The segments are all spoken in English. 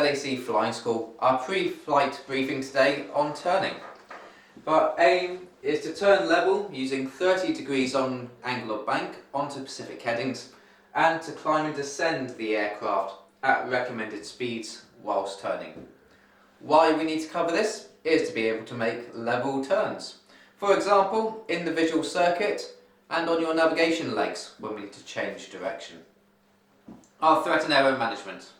PPLAC Flying School, our pre-flight briefing today on turning. Our aim is to turn level using 30 degrees on angle of bank onto Pacific headings and to climb and descend the aircraft at recommended speeds whilst turning. Why we need to cover this is to be able to make level turns. For example, in the visual circuit and on your navigation legs when we need to change direction. Our threat and error management.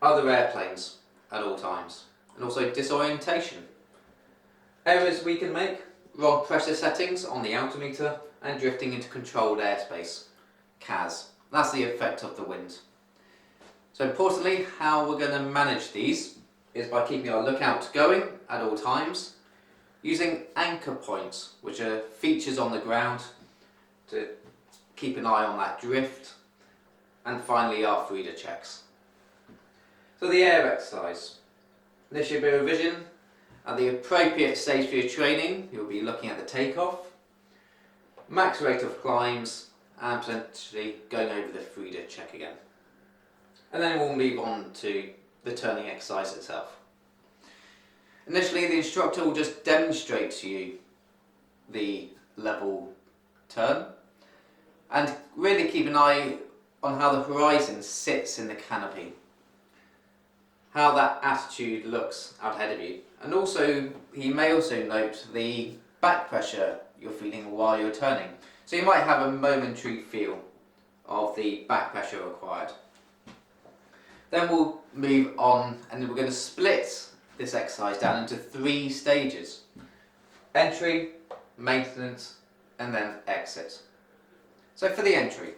Other airplanes at all times, and also disorientation. Errors we can make: wrong pressure settings on the altimeter and drifting into controlled airspace, CAS. That's the effect of the wind. So importantly, how we're going to manage these is by keeping our lookout going at all times, using anchor points, which are features on the ground to keep an eye on that drift, and finally our Frida checks. So the air exercise. This should be a revision. At the appropriate stage for your training, you'll be looking at the takeoff, max rate of climbs, and potentially going over the Frida check again. And then we'll move on to the turning exercise itself. Initially, the instructor will just demonstrate to you the level turn and really keep an eye on how the horizon sits in the canopy, how that attitude looks out ahead of you, and also he may also note the back pressure you're feeling while you're turning. So you might have a momentary feel of the back pressure required. Then we'll move on and we're going to split this exercise down into 3 stages: entry, maintenance, and then exit. So for the entry,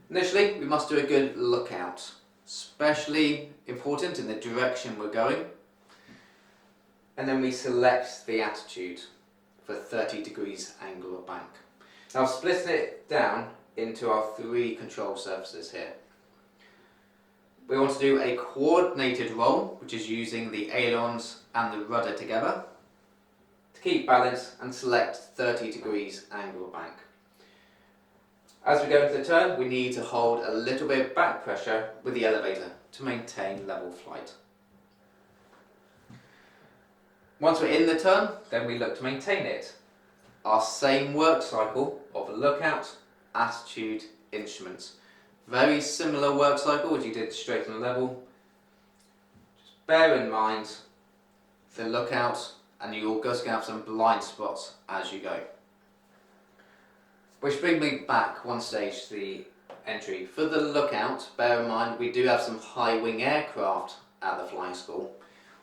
initially we must do a good lookout, especially important in the direction we're going, and then we select the attitude for 30 degrees angle of bank. Now I've split it down into our 3 control surfaces here. We want to do a coordinated roll, which is using the ailerons and the rudder together to keep balance and select 30 degrees angle of bank. As we go into the turn, we need to hold a little bit of back pressure with the elevator to maintain level flight. Once we're in the turn, then we look to maintain it. Our same work cycle of lookout, attitude, instruments. Very similar work cycle as you did straight on level. Just bear in mind the lookout, and you're just going to have some blind spots as you go. Which brings me back one stage to the entry. For the lookout, bear in mind we do have some high wing aircraft at the flying school.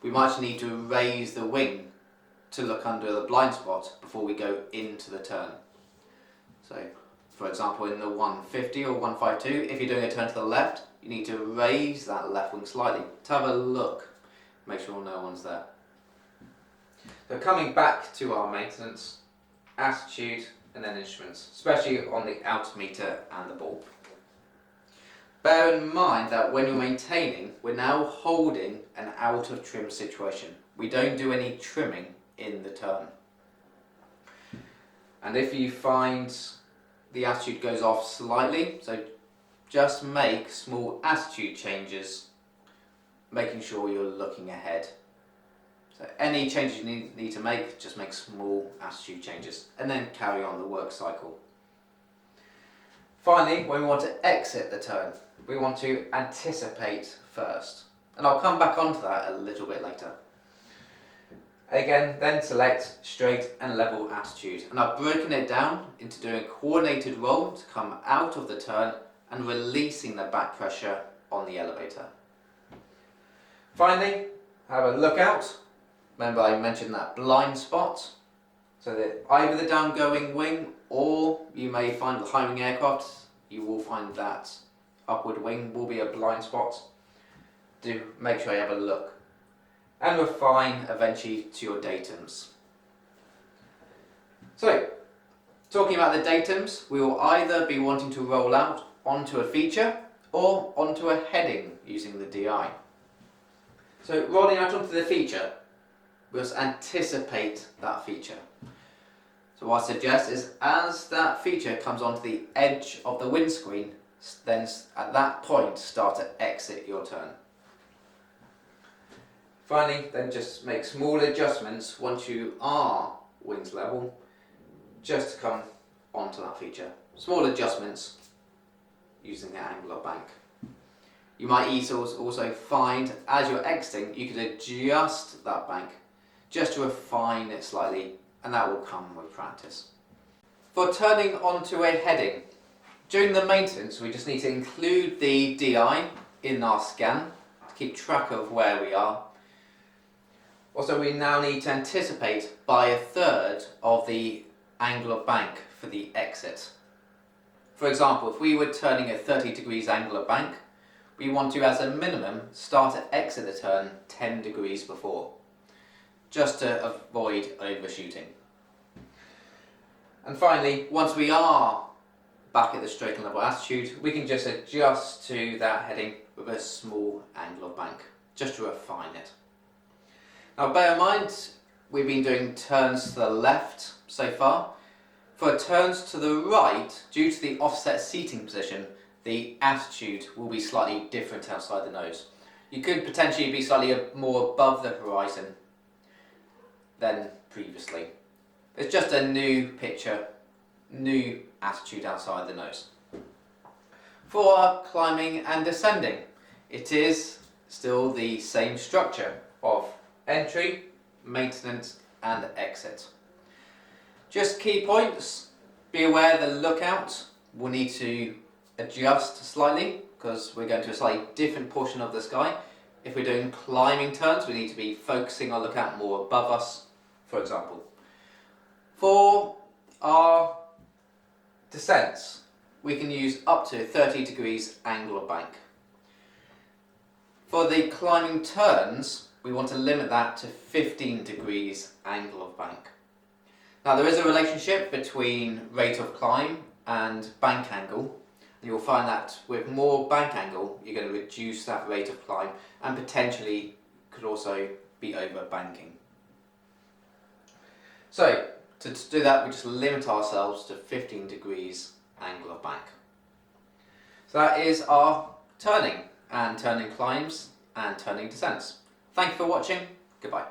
We might need to raise the wing to look under the blind spot before we go into the turn. So, for example, in the 150 or 152, if you're doing a turn to the left, you need to raise that left wing slightly to have a look, make sure no one's there. So coming back to our maintenance, attitude, and then instruments, especially on the altimeter and the ball. Bear in mind that when you're maintaining, we're now holding an out of trim situation. We don't do any trimming in the turn. And if you find the attitude goes off slightly, so just make small attitude changes, making sure you're looking ahead. So any changes you need to make, just make small attitude changes and then carry on the work cycle. Finally, when we want to exit the turn, we want to anticipate first. And I'll come back onto that a little bit later. Again, then select straight and level attitude. And I've broken it down into doing a coordinated roll to come out of the turn and releasing the back pressure on the elevator. Finally, have a lookout. Remember I mentioned that blind spot, so that either the downgoing wing or you may find with high wing aircraft, you will find that upward wing will be a blind spot. Do make sure you have a look and refine eventually to your datums. So, talking about the datums, we will either be wanting to roll out onto a feature or onto a heading using the DI. So rolling out onto the feature, we must anticipate that feature. So what I suggest is as that feature comes onto the edge of the windscreen, then at that point start to exit your turn. Finally, then just make small adjustments once you are wings level, just to come onto that feature. Small adjustments using the angular bank. You might also find as you're exiting, you can adjust that bank just to refine it slightly, and that will come with practice. For turning onto a heading, during the maintenance we just need to include the DI in our scan to keep track of where we are. Also, we now need to anticipate by 1/3 of the angle of bank for the exit. For example, if we were turning a 30 degrees angle of bank, we want to, as a minimum, start to exit the turn 10 degrees before, just to avoid overshooting. And finally, once we are back at the straight and level attitude, we can just adjust to that heading with a small angle of bank, just to refine it. Now bear in mind, we've been doing turns to the left so far. For turns to the right, due to the offset seating position, the attitude will be slightly different outside the nose. You could potentially be slightly more above the horizon than previously. It's just a new picture, new attitude outside the nose. For climbing and descending, it is still the same structure of entry, maintenance and exit. Just key points, be aware the lookout will need to adjust slightly because we're going to a slightly different portion of the sky. If we're doing climbing turns, we need to be focusing our lookout more above us, for example. For our descents, we can use up to 30 degrees angle of bank. For the climbing turns, we want to limit that to 15 degrees angle of bank. Now there is a relationship between rate of climb and bank angle. You'll find that with more bank angle, you're going to reduce that rate of climb and potentially could also be over banking. So to do that, we just limit ourselves to 15 degrees angle of bank. So that is our turning climbs and turning descents. Thank you for watching. Goodbye.